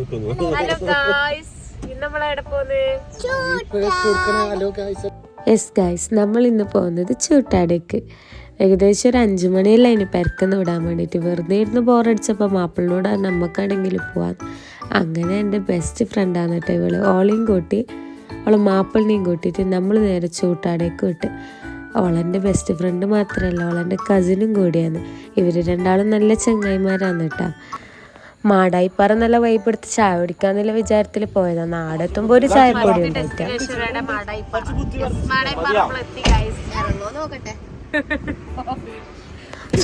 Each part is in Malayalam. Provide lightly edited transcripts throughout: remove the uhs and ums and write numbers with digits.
ഹലോ ഗായ്സ്, ഇന്ന് നമ്മളെവിടെ പോകുന്നത്? യെസ് ഗായ്സ്, നമ്മൾ ഇന്ന് പോകുന്നത് ചൂട്ടാടേക്ക്. ഏകദേശം ഒരു 5 മണിയല്ല അതിന് പെരക്കെന്ന് വിടാൻ വേണ്ടിയിട്ട്. വെറുതെ ഇരുന്ന് ബോറടിച്ചപ്പോൾ മാപ്പിളിനോട് നമുക്കാണെങ്കിലും പോവാം. അങ്ങനെ എൻ്റെ ബെസ്റ്റ് ഫ്രണ്ടാണ് കേട്ടോ ഇവള്. ഓളെയും കൂട്ടി അവളെ മാപ്പിളിനെയും കൂട്ടിയിട്ട് നമ്മൾ നേരെ ചൂട്ടാടേക്ക് വിട്ട്. അവളെൻ്റെ ബെസ്റ്റ് ഫ്രണ്ട് മാത്രമല്ല, അവളെൻ്റെ കസിനും കൂടിയാണ്. ഇവർ രണ്ടാളും നല്ല ചങ്ങായിമാരാണ് കേട്ടോ. മാടായിപ്പാറ നല്ല വൈപ്പെടുത്ത് ചായ കുടിക്കാന്നുള്ള വിചാരത്തിൽ പോയതാണ്. നാടെത്തുമ്പോൾ ഒരു ചായ പൊടി ഉണ്ടായിട്ട്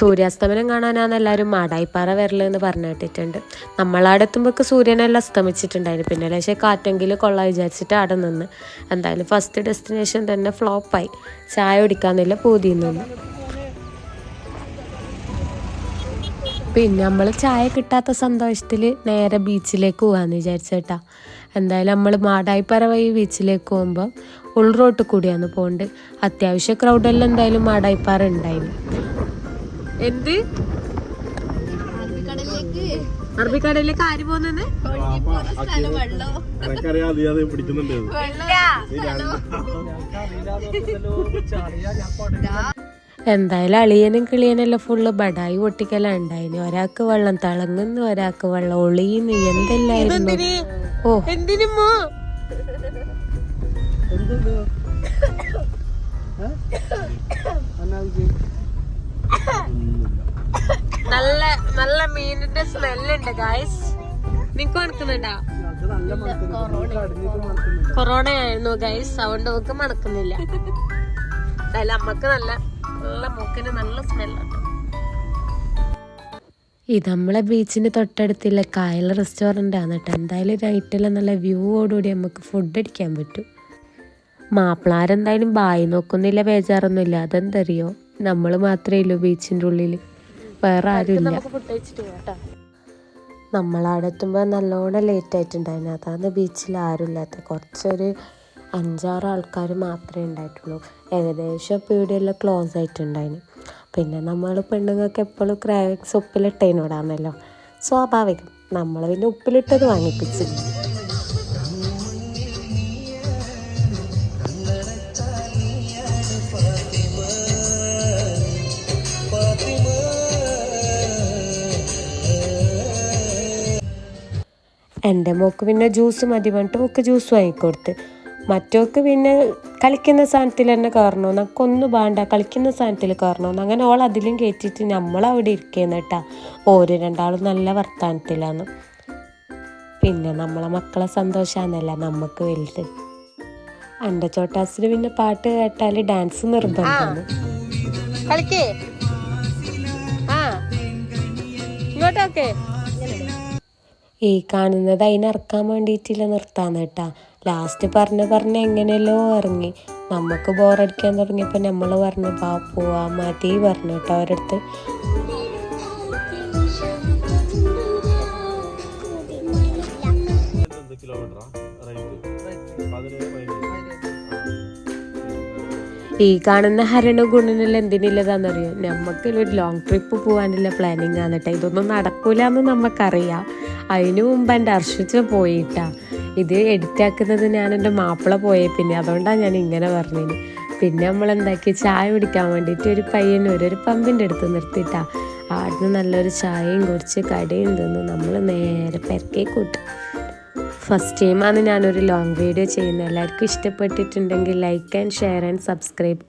സൂര്യാസ്തമനം കാണാനാണ് എല്ലാവരും മാടായിപ്പാറ വരലെന്ന് പറഞ്ഞു കേട്ടിട്ടുണ്ട്. നമ്മളാടെത്തുമ്പോഴൊക്കെ സൂര്യനെല്ലാം അസ്തമിച്ചിട്ടുണ്ടായിരുന്നു. പിന്നെ പക്ഷേ കാറ്റെങ്കിലും കൊള്ളാൻ വിചാരിച്ചിട്ട് അവിടെ നിന്ന്. എന്തായാലും ഫസ്റ്റ് ഡെസ്റ്റിനേഷൻ തന്നെ ഫ്ലോപ്പായി. ചായ കുടിക്കാന്നുള്ള പൂതിയിൽ നിന്ന്. പിന്നെ നമ്മൾ ചായ കിട്ടാത്ത സന്തോഷത്തിൽ നേരെ ബീച്ചിലേക്ക് പോകാമെന്ന് വിചാരിച്ചേട്ടാ. എന്തായാലും നമ്മൾ മാടായിപ്പാറ വഴി ബീച്ചിലേക്ക് പോകുമ്പോൾ ഉൾറോട്ട് കൂടിയാണ് പോകുന്നത്. അത്യാവശ്യം ക്രൗഡെല്ലാം എന്തായാലും മാടായിപ്പാറ ഉണ്ടായിരുന്നു. എന്ത് അറബിക്കടലിലേക്ക് ആര് പോകുന്നത്? എന്തായാലും അളിയനും കിളിയനെല്ലാം ഫുള്ള് ബടായി പൊട്ടിക്കലാണ് ഉണ്ടായിന്. ഒരാൾക്ക് വെള്ളം തിളങ്ങുന്നു, ഒരാൾക്ക് വെള്ളം ഒളിയുന്നു, എന്തെല്ലായിരുന്നു. ഓ എന്തിനുമോ നല്ല നല്ല മീനിന്റെ സ്മെല്ലുണ്ട് ഗായ്സ്. നിനക്ക് മണക്കുന്നുണ്ടോ? കൊറോണ ആയിരുന്നു ഗായ്സ്, അതുകൊണ്ട് നമുക്ക് മണക്കുന്നില്ല. എന്തായാലും അമ്മക്ക് നല്ല മൂക്കിന് നല്ല സ്മെല്ലുണ്ട്. ഇത് നമ്മളെ ബീച്ചിന് തൊട്ടടുത്തുള്ള കായൽ റെസ്റ്റോറൻ്റ് ആണ് കേട്ടോ. എന്തായാലും നൈറ്റെല്ലാം നല്ല വ്യൂവോടുകൂടി നമുക്ക് ഫുഡ് അടിക്കാൻ പറ്റും. മാപ്പിളാരെന്തായാലും ബായി നോക്കുന്നില്ല, ബേജാറൊന്നുമില്ല. അതെന്തറിയോ, നമ്മൾ മാത്രമേ ഉള്ളൂ ബീച്ചിൻ്റെ ഉള്ളിൽ, വേറെ ആരുമില്ല. നമ്മളവിടെ എത്തുമ്പോൾ നല്ലോണം ലേറ്റ് ആയിട്ടുണ്ടായിരുന്നു. അതാണ് ബീച്ചിൽ ആരുമില്ലാത്ത. കുറച്ചൊരു 5-6 ആൾക്കാർ മാത്രമേ ഉണ്ടായിട്ടുള്ളൂ. ഏകദേശം പീടിയെല്ലാം ക്ലോസ് ആയിട്ടുണ്ടായിരുന്നു. പിന്നെ നമ്മൾ പെണ്ണുങ്ങൾക്ക് എപ്പോഴും ക്രാവിക്സ് ഉപ്പിലിട്ടതിനോടാണല്ലോ സ്വാഭാവികം. നമ്മൾ പിന്നെ ഉപ്പിലിട്ടത് വാങ്ങിപ്പിച്ച്. എൻ്റെ മോക്ക് പിന്നെ ജ്യൂസ് മതി പറഞ്ഞിട്ട് മോക്ക് ജ്യൂസ് വാങ്ങിക്കൊടുത്ത്. മറ്റോക്ക് പിന്നെ കളിക്കുന്ന സാധനത്തിൽ തന്നെ കയറണമെന്ന്, നമുക്കൊന്നും വേണ്ട കളിക്കുന്ന സാധനത്തിൽ കയറണമെന്ന്. അങ്ങനെ ഓൾ അതിലും കയറ്റിയിട്ട് നമ്മളവിടെ ഇരിക്കുന്ന കേട്ടാ. ഓര് രണ്ടാളും നല്ല വർത്താനത്തിലാണ്. പിന്നെ നമ്മളെ മക്കളെ സന്തോഷമാണല്ല നമുക്ക് വലുത്. എൻ്റെ ചോട്ടാസിന് പിന്നെ പാട്ട് കേട്ടാൽ ഡാൻസ് നിർബന്ധമാണ്. ഈ കാണുന്നത് അതിനിറക്കാൻ വേണ്ടിയിട്ടില്ല, നിർത്താന്ന് കേട്ടാ. ലാസ്റ്റ് പറഞ്ഞ് എങ്ങനെയല്ലോ ഇറങ്ങി. നമുക്ക് ബോറടിക്കാൻ തുടങ്ങിയപ്പോൾ നമ്മൾ പറഞ്ഞു പോവാ മതി പറഞ്ഞു കേട്ടോ അവരടുത്ത്. ഈ കാണുന്ന ഹരണ ഗുണനെല്ലാം എന്തിനുള്ളതാണെന്നറിയോ, നമുക്കൊരു ലോങ് ട്രിപ്പ് പോകാനുള്ള പ്ലാനിങ് ആണ് കേട്ടോ. ഇതൊന്നും നടക്കൂലെന്ന് നമുക്കറിയാം. അതിനു മുമ്പ് എൻ്റെ അർഷിച്ച പോയിട്ടാ. ഇത് എഡിറ്റാക്കുന്നത് ഞാൻ എൻ്റെ മാപ്പിള പോയേ പിന്നെ, അതുകൊണ്ടാണ് ഞാൻ ഇങ്ങനെ പറഞ്ഞത്. പിന്നെ നമ്മളെന്താക്കി, ചായ കുടിക്കാൻ വേണ്ടിയിട്ട് ഒരു പയ്യന്നൂർ പമ്പിൻ്റെ അടുത്ത് നിർത്തിയിട്ടാ. ആടുന്ന് നല്ലൊരു ചായയും കുടിച്ച് കടയും തിന്ന് നമ്മൾ നേരെ പെരക്കേ കൂട്ടും. ഫസ്റ്റ് ടൈമാണ് ഞാനൊരു ലോങ് വീഡിയോ ചെയ്യുന്നത്. എല്ലാവർക്കും ഇഷ്ടപ്പെട്ടിട്ടുണ്ടെങ്കിൽ like and share and subscribe.